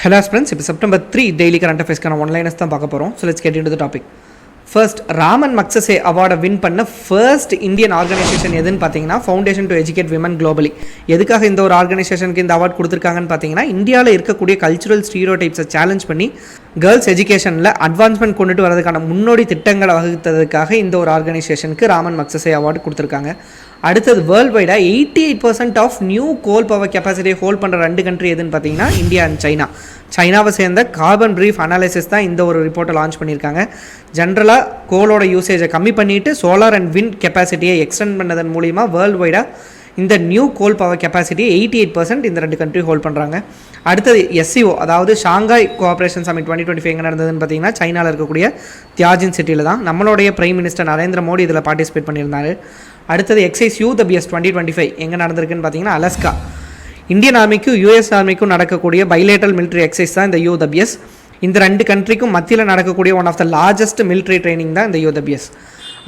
Hello friends, இப்போ September 3 daily current affairs கான ஒன்லைனஸ் தான் பார்க்க போகிறோம். So let's get into the topic. First Ramon Magsaysay அவார்டை வின் பண்ண ஃபர்ஸ்ட் இந்தியன் ஆர்கனைசேஷன் எதுன்னு பார்த்தீங்கன்னா foundation to educate women globally. எதுக்காக இந்த ஒரு ஆர்கனைசேஷனுக்கு இந்த அவார்ட் கொடுத்துருக்காங்கன்னு பார்த்தீங்கன்னா இந்தியாவில் இருக்கக்கூடிய கல்ச்சுரல் ஸ்டீரியோடைப்ஸை சேலஞ்ச் பண்ணி கேர்ள்ஸ் எஜுகேஷனில் அட்வான்ஸ்மெண்ட் கொண்டுட்டு வரதுக்கான முன்னோடி திட்டங்களை வகுத்ததுக்காக இந்த ஒரு ஆர்கனைசேஷனுக்கு ராமன் மக்சசே அவார்டு கொடுத்துருக்காங்க. அடுத்தது வேர்ல்டு வைடாக 88% ஆஃப் நியூ கோல் பவர் கெப்பாசிட்டியை ஹோல்ட் பண்ணுற 2 கண்ட்ரி எதுன்னு பார்த்தீங்கன்னா இந்தியா அண்ட் சைனா. சைனாவை சேர்ந்த கார்பன் பிரீஃப் அனாலிசிஸ் தான் இந்த ஒரு ரிப்போர்ட்டை லான்ச் பண்ணியிருக்காங்க. ஜென்ரலாக கோலோட யூசேஜை கம்மி பண்ணிவிட்டு சோலார் அண்ட் விண்ட் கெப்பாசிட்டியை எக்ஸ்டெண்ட் பண்ணதன் மூலிமா வேர்ல்டு வைடாக இந்த நியூ கோல் பவர் கெப்பாசிட்டி 88% இந்த 2 கண்ட்ரி ஹோல்ட் பண்ணுறாங்க. அடுத்தது SCO, அதாவது ஷாங்காய் கோஆப்ரேஷன் சமிட் 2025 எங்கே நடந்ததுன்னு பார்த்தீங்கன்னா சைனாவில் இருக்கக்கூடிய தியாஜின் சிட்டியில் தான். நம்மளுடைய பிரைம் மினிஸ்டர் நரேந்திர மோடி இதில் பார்ட்டிசிபேட் பண்ணியிருந்தார். அடுத்தது எக்ஸைஸ் UWS 2025 எங்கே நடந்திருக்குன்னு பார்த்தீங்கன்னா அலஸ்கா. இந்தியன் ஆர்மிக்கும் US ஆர்மிக்கும் நடக்கக்கூடிய பைலேட்டரல் மிலிட்ரி எக்ஸைஸ் தான் இந்த UWS. இந்த 2 கண்ட்ரிக்கும் மத்தியில் நடக்கக்கூடிய one of the largest military training தான் இந்த UWS.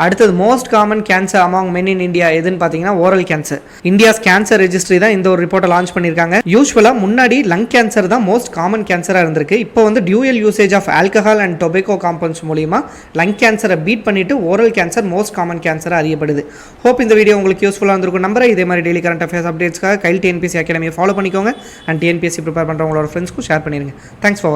அடுத்தது most common cancer among men in India எதுன்னு பார்த்தீங்கன்னா oral cancer. India's cancer registry தான் இந்த ஒரு ரிப்போர்ட்டை லான்ச் பண்ணியிருக்காங்க. யூஸ்வலாக முன்னாடி லங் கேன்சர் தான் மோஸ்ட் காமன் கேன்சராக இருந்திருக்கு. இப்போ வந்து dual usage of alcohol and tobacco compounds மூலிமா லங் கேன்சரை பீட் பண்ணிட்டு ஓரல் கேன்சர் மோஸ்ட் காமன் கேன்சராக அறியப்படுது. ஹோப் இந்த வீடியோ உங்களுக்கு யூஸ்ஃபுல்லாக இருந்திருக்கும் நம்புறேன். இதே மாதிரி டெய்லி கரண்ட் அஃபேர்ஸ் அப்டேட்ஸ்க்காக கைல் TNPSC அகாடமியை ஃபாலோ பண்ணிக்கோங்க அண்ட் TNPSC ப்ரிப்பேர் பண்ணுறவங்களோட ஃப்ரெண்ட்ஸ்க்கும் ஷேர் பண்ணிடுங்க. Thanks for